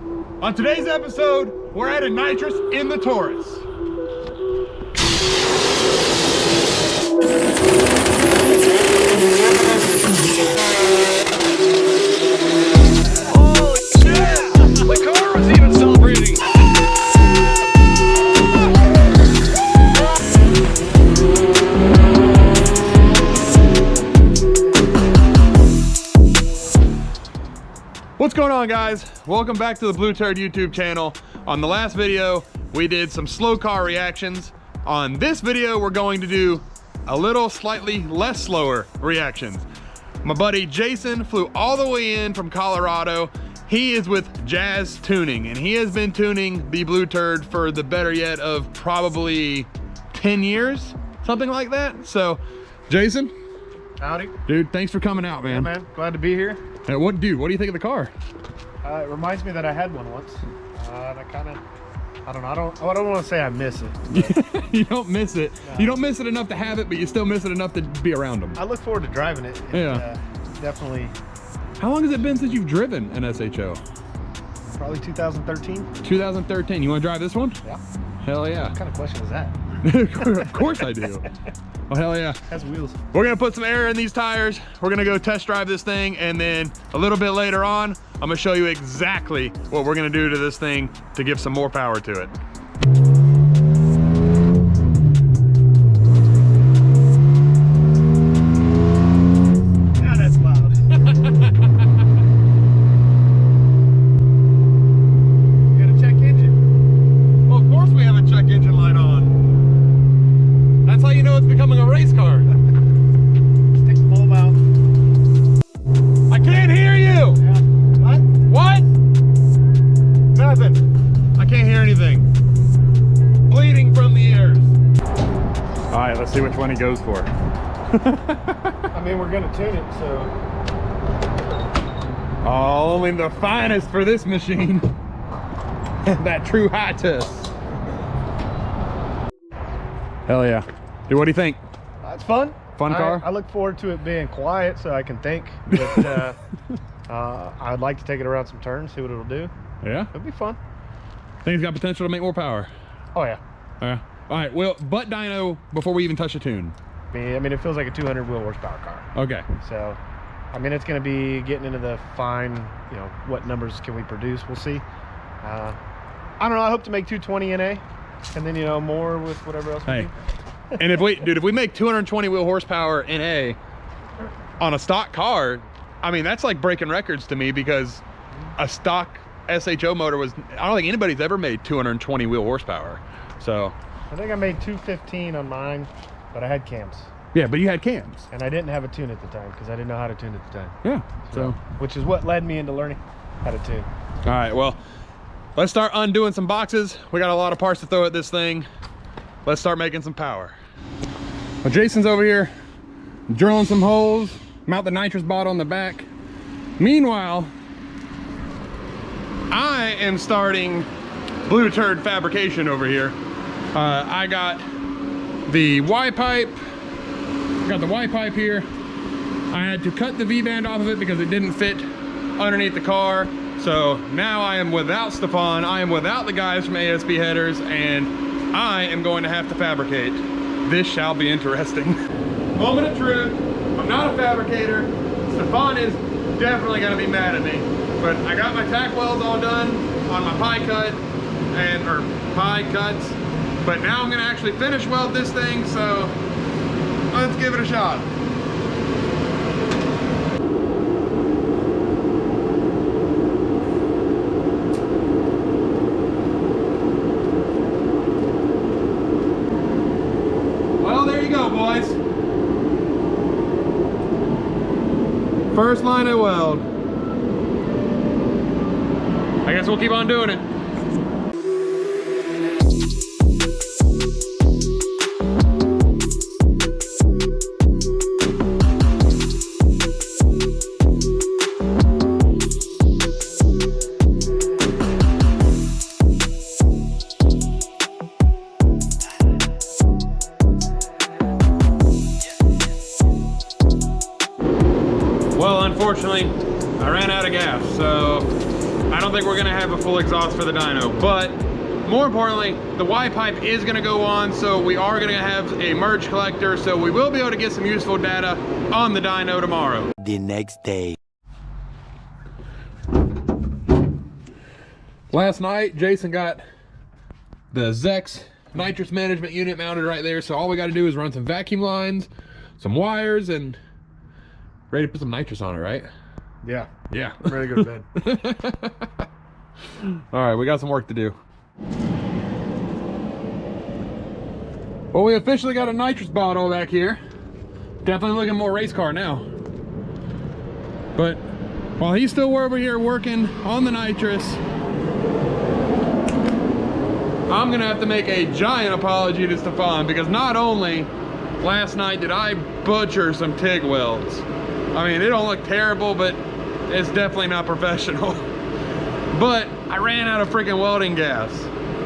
On today's episode, we're at a Nitrous in the Taurus. Oh yeah! The car was even celebrating. What's going on, guys? Welcome back to the Blue Turd YouTube channel. On the last video, we did some slow car reactions. On this video, we're going to do a little slightly less slower reactions. My buddy Jason flew all the way in from Colorado. He is with JazTuning, and he has been tuning the Blue Turd for the better yet of probably 10 years, something like that. So, Jason. Howdy. Dude, thanks for coming out, man. Yeah, man. Glad to be here. What do you think of the car? It reminds me that I had one once. And I kind of, I don't want to say I miss it. You don't miss it. No. You don't miss it enough to have it, but you still miss it enough to be around them. I look forward to driving it. Yeah. Definitely. How long has it been since you've driven an SHO? Probably 2013. 2013. You want to drive this one? Yeah. Hell yeah. What kind of question is that? Of course I do. Oh, hell yeah. Has wheels. We're going to put some air in these tires. We're going to go test drive this thing. And then a little bit later on, I'm going to show you exactly what we're going to do to this thing to give some more power to it. God, that's loud. You got a check engine. Well, of course we have a check engine light on. That's how you know it's becoming a race car. Stick the bulb out. I can't hear you. Yeah. What? What? Nothing. I can't hear anything. Bleeding from the ears. All right, let's see which one he goes for. I mean, we're gonna tune it, so. Oh, only the finest for this machine. That true high test. Hell yeah. Dude, what do you think? It's fun. Fun car? I look forward to it being quiet so I can think. But I'd like to take it around some turns, see what it'll do. Yeah? It'll be fun. Think it's got potential to make more power. Oh yeah. Yeah. All right, well, butt dyno before we even touch the tune. I mean, it feels like a 200 wheel horsepower car. Okay. So, I mean, it's going to be getting into the fine, you know, what numbers can we produce? We'll see. I don't know. I hope to make 220 NA, and then, you know, more with whatever else we Hey. do. And if we make 220 wheel horsepower NA on a stock car, I mean, that's like breaking records to me, because a stock SHO motor I don't think anybody's ever made 220 wheel horsepower. So I think I made 215 on mine, but I had cams. yeah, but you had cams. And I didn't have a tune at the time because I didn't know how to tune at the time. Yeah. So Which is what led me into learning how to tune. all right, well, let's start undoing some boxes. We got a lot of parts to throw at this thing. Let's start making some power. Well, Jason's over here drilling some holes, mount the nitrous bottle on the back. Meanwhile, I am starting Blue Turd fabrication over here. I got the Y pipe. Got the Y pipe here. I had to cut the V-band off of it because it didn't fit underneath the car. So now I am without Stefan. I am without the guys from ASP Headers, and I am going to have to fabricate. This shall be interesting. Moment of truth. I'm not a fabricator. Stefan is definitely going to be mad at me. But I got my tack welds all done on my pie cut or pie cuts. But now I'm going to actually finish weld this thing, so let's give it a shot. Well, there you go, boys. First line of weld. I guess we'll keep on doing it. Well, unfortunately, I ran out of gas, so I don't think we're gonna have a useful exhaust for the dyno. But more importantly, the Y pipe is going to go on, so we are going to have a merge collector, so we will be able to get some useful data on the dyno tomorrow. The next day. Last night, Jason got the Zex nitrous management unit mounted right there, so all we got to do is run some vacuum lines, some wires, and ready to put some nitrous on it, right? Yeah. Yeah. I'm ready to go to bed. All right, we got some work to do. Well, we officially got a nitrous bottle back here. Definitely looking more race car now. But while he's still over here working on the nitrous, I'm gonna have to make a giant apology to Stefan, because not only last night did I butcher some TIG welds. I mean, it don't look terrible, but it's definitely not professional. But I ran out of freaking welding gas,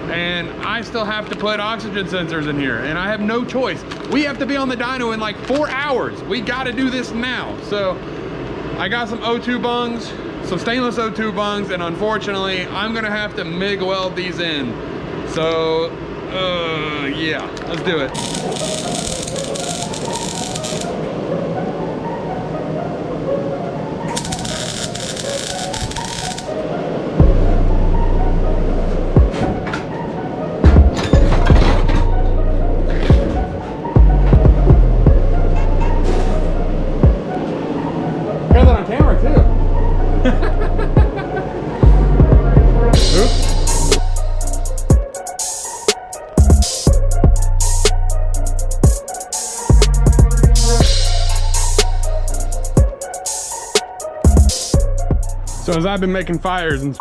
and I still have to put oxygen sensors in here, and I have no choice. We have to be on the dyno in like 4 hours. We gotta do this now. So I got some O2 bungs, some stainless O2 bungs, and unfortunately, I'm gonna have to MIG weld these in. So, yeah, let's do it. Got that on camera too. Oops. So as I've been making fires and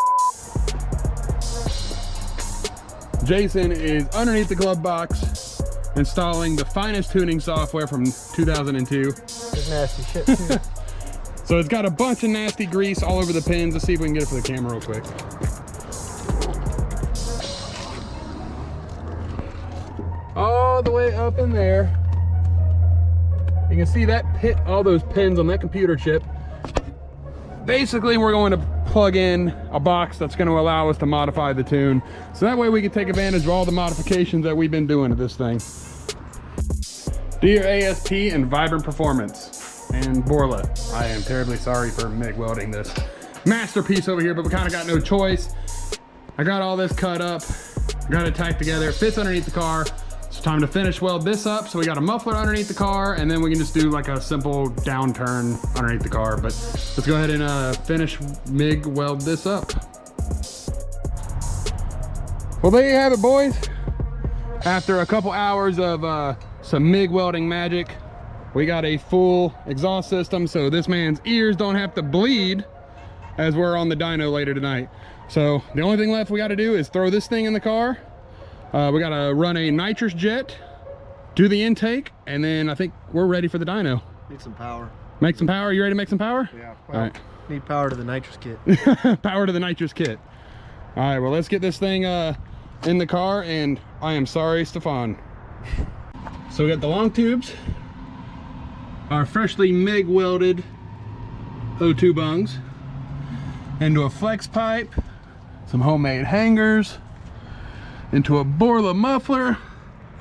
Jason is underneath the glove box installing the finest tuning software from 2002. It's nasty shit too. So it's got a bunch of nasty grease all over the pins. Let's see if we can get it for the camera real quick. All the way up in there. You can see that pit, all those pins on that computer chip. Basically, we're going to plug in a box that's going to allow us to modify the tune. So that way we can take advantage of all the modifications that we've been doing to this thing. Dear ASP and Vibrant Performance and Borla, I am terribly sorry for MIG welding this masterpiece over here, but we kind of got no choice. I got all this cut up, got it tacked together, it fits underneath the car. It's time to finish weld this up. So we got a muffler underneath the car, and then we can just do like a simple downturn underneath the car. But let's go ahead and finish MIG weld this up. Well, there you have it, boys. After a couple hours of some MIG welding magic, we got a full exhaust system, so this man's ears don't have to bleed as we're on the dyno later tonight. So the only thing left we got to do is throw this thing in the car. We got to run a nitrous jet, do the intake, and then I think we're ready for the dyno. Need some power. Make some power? You ready to make some power? Yeah. Well, all right. Need power to the nitrous kit. Power to the nitrous kit. All right, well, let's get this thing in the car, and I am sorry, Stefan. So we got the long tubes, our freshly MIG welded O2 bungs, into a flex pipe, some homemade hangers, into a Borla muffler,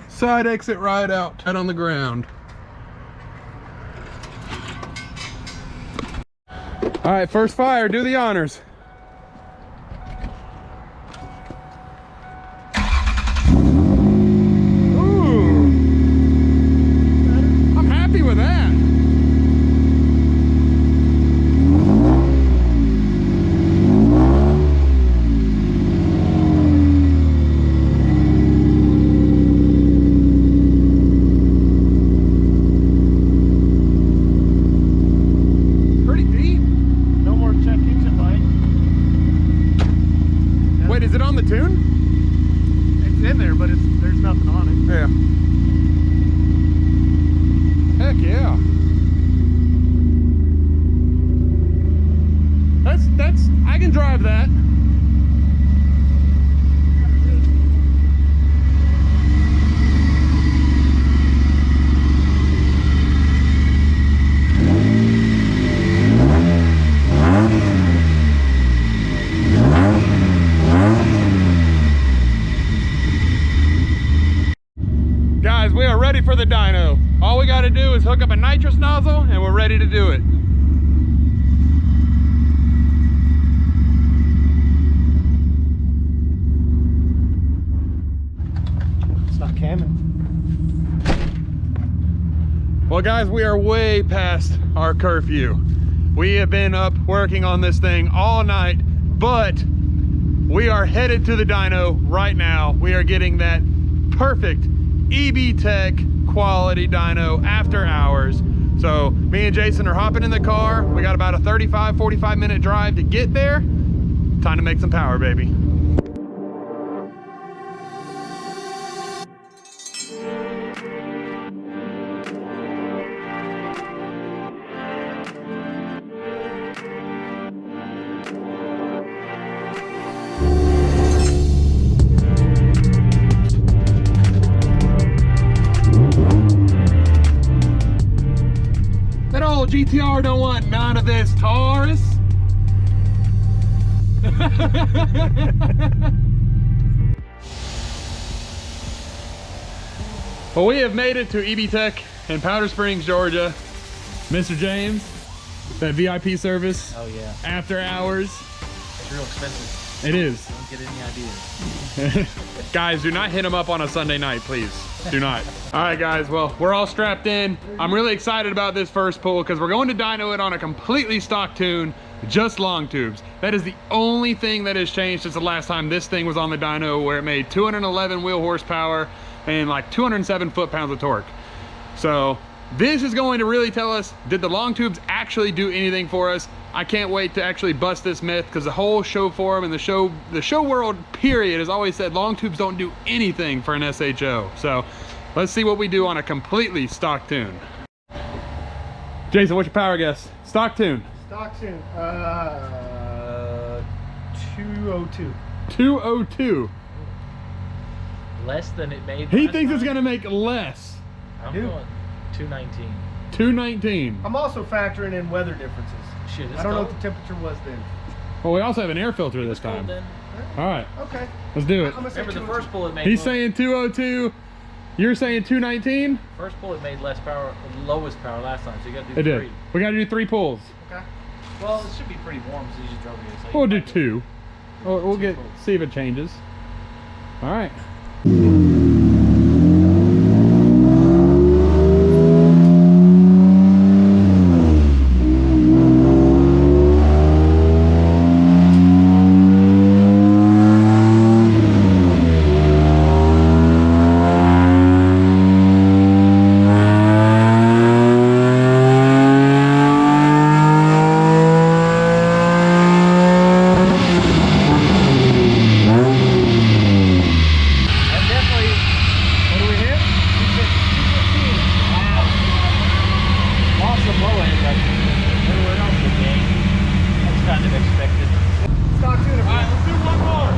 side exit right out on the ground. All right, first fire, do the honors. Ooh, I'm happy with that. Is it on the tune? It's in there, but there's nothing on it. Yeah. Heck yeah. That's I can drive that. for the dyno. All we got to do is hook up a nitrous nozzle and we're ready to do it. It's not camming. Well guys, we are way past our curfew. We have been up working on this thing all night, but we are headed to the dyno right now. We are getting that perfect EB Tech quality dyno after hours. So me and Jason are hopping in the car. We got about a 45 minute drive to get there. Time to make some power, baby. That old GTR don't want none of this, Taurus. Well, we have made it to EB Tech in Powder Springs, Georgia. Mr. James, that VIP service. Oh yeah. After hours. It's real expensive. It is. Don't get any ideas. Guys, do not hit them up on a Sunday night, please. Do not. All right, guys, well, we're all strapped in. I'm really excited about this first pull because we're going to dyno it on a completely stock tune, just long tubes. That is the only thing that has changed since the last time this thing was on the dyno, where it made 211 wheel horsepower and like 207 foot-pounds of torque. So this is going to really tell us, did the long tubes actually do anything for us? I can't wait to actually bust this myth, because the whole show forum and the show world period has always said long tubes don't do anything for an SHO. So let's see what we do on a completely stock tune. Jason, what's your power guess? Stock tune. Stock tune. 202. 202. Less than it made. He last thinks it's time? gonna make less. I'm Dude. going 219. 219. I'm also factoring in weather differences. Shit, it's I don't know cold. what the temperature was then. Well, we also have an air filter this It's cold time. then. All right, Okay. let's do it. I'm gonna say Remember the 202. first bullet made. He's low- saying 202. You're saying 219. First bullet made less power, lowest power last time. So you got to do It did. 3. We got to do 3 pulls. Okay. Well, it should be pretty warm, so you just drove here. So We'll you do might 2. We'll Two get pulls. see if it changes. All right. And definitely, What do we hit? 215. Wow. Lost some low end, but everywhere else was game. That's kind of expected. Stock tune. All right, let's do one more.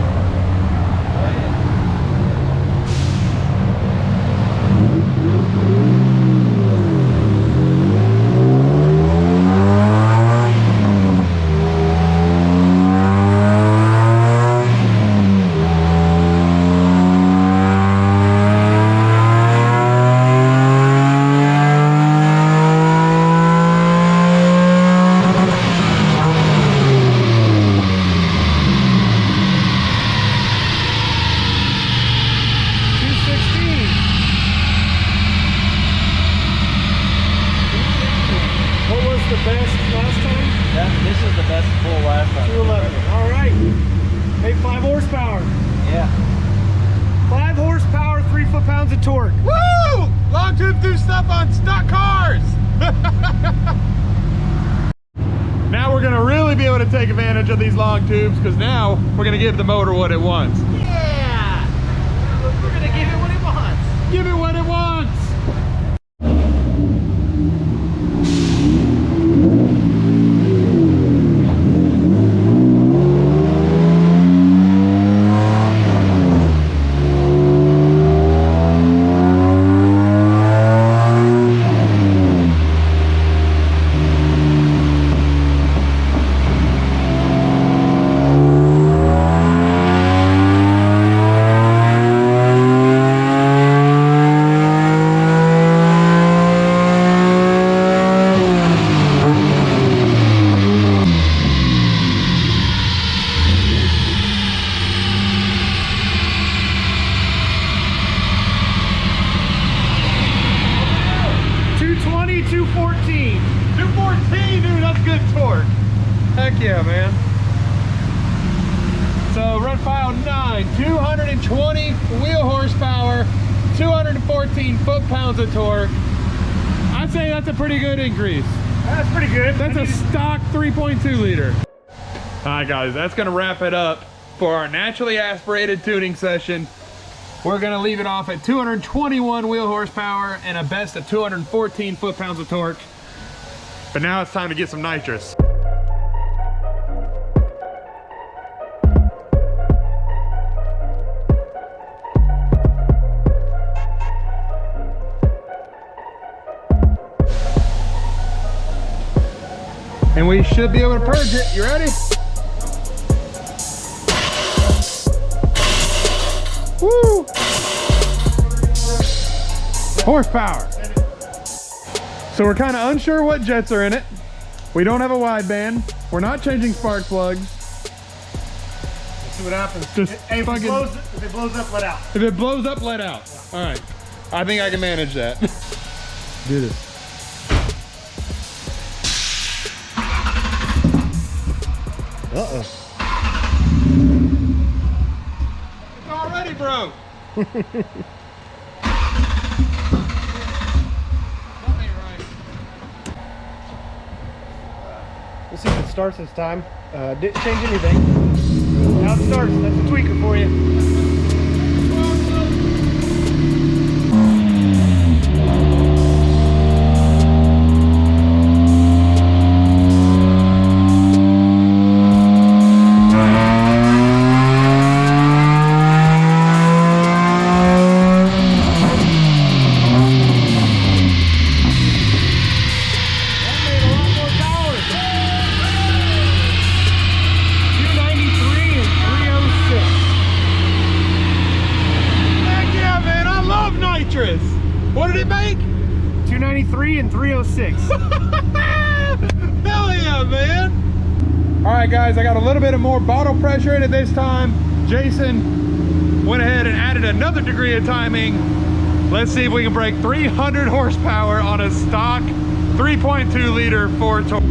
What was the best last time? This is the best pull last time. 211. All right. Made 5 horsepower. Yeah. 5 horsepower, 3 foot-pounds of torque. Woo! Long tube do stuff on stock cars. Now we're gonna really be able to take advantage of these long tubes, because now we're gonna give the motor what it wants. Yeah! We're gonna give it what it wants. Give it what it wants. file 9, 220 wheel horsepower, 214 foot-pounds of torque. I'd say that's a pretty good increase. That's pretty good. That's a stock 3.2 liter. All right, guys, that's gonna wrap it up for our naturally aspirated tuning session. We're gonna leave it off at 221 wheel horsepower and a best of 214 foot-pounds of torque. But now it's time to get some nitrous. And we should be able to purge it. You ready? Woo! Horsepower. So we're kind of unsure what jets are in it. We don't have a wideband. We're not changing spark plugs. Let's see what happens. Just Hey, if fucking- it blows up, let out. If it blows up, let out. All right. I think I can manage that. Do this. Uh-oh. It's already broke. We'll see if it starts this time. Didn't change anything. Now it starts. That's a tweaker for you. What did it make? 293 and 306. Hell yeah, man. All right, guys, I got a little bit of more bottle pressure in it this time. Jason went ahead and added another degree of timing. Let's see if we can break 300 horsepower on a stock 3.2 liter Ford Taurus.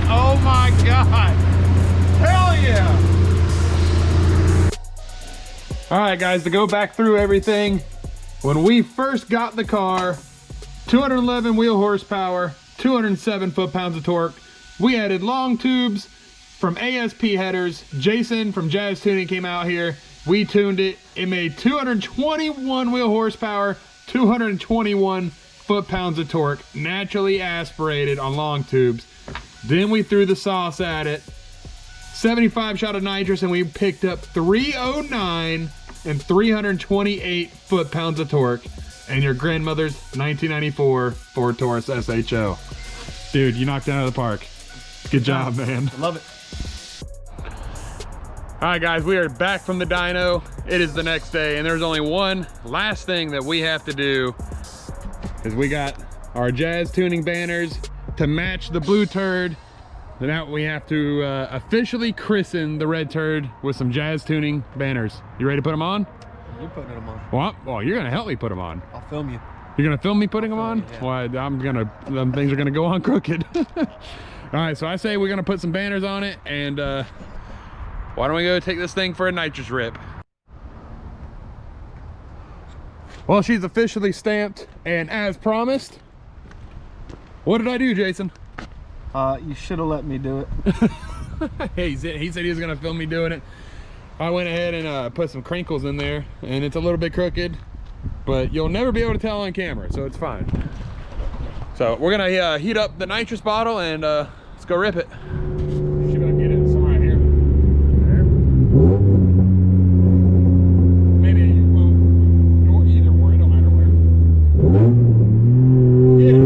Oh my God. Hell yeah. All right, guys, to go back through everything. When we first got the car, 211 wheel horsepower, 207 foot-pounds of torque. We added long tubes from ASP Headers. Jason from JazTuning came out here. We tuned it. It made 221 wheel horsepower, 221 foot-pounds of torque, naturally aspirated on long tubes. Then we threw the sauce at it. 75 shot of nitrous, and we picked up 309 and 328 foot-pounds of torque. And your grandmother's 1994 Ford Taurus SHO. Dude, you knocked it out of the park. Good job, man. I love it. All right, guys, we are back from the dyno. It is the next day, and there's only one last thing that we have to do. Is we got our JazTuning banners to match the blue turd. Now we have to officially christen the red turd with some JazTuning banners. You ready to put them on? You're putting them on. Well, you're gonna help me put them on. I'll film you. You're gonna film me putting them on? Yeah. Well, them things are gonna go on crooked. All right, so I say we're gonna put some banners on it, and why don't we go take this thing for a nitrous rip? Well, she's officially stamped, and as promised, what did I do, Jason? You should have let me do it. Hey, he said he was gonna film me doing it. I went ahead and put some crinkles in there, and it's a little bit crooked, but you'll never be able to tell on camera, so it's fine. So we're gonna heat up the nitrous bottle, and let's go rip it. See if I can get it somewhere right here. There. Maybe, well, or either or, it don't matter where. Get it.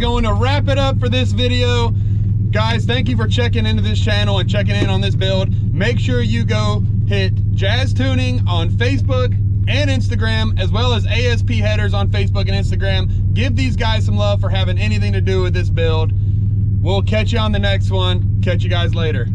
going to wrap it up for this video. Guys, thank you for checking into this channel and checking in on this build. Make sure you go hit JazTuning on Facebook and Instagram, as well as ASP Headers on Facebook and Instagram. Give these guys some love for having anything to do with this build. We'll catch you on the next one. Catch you guys later.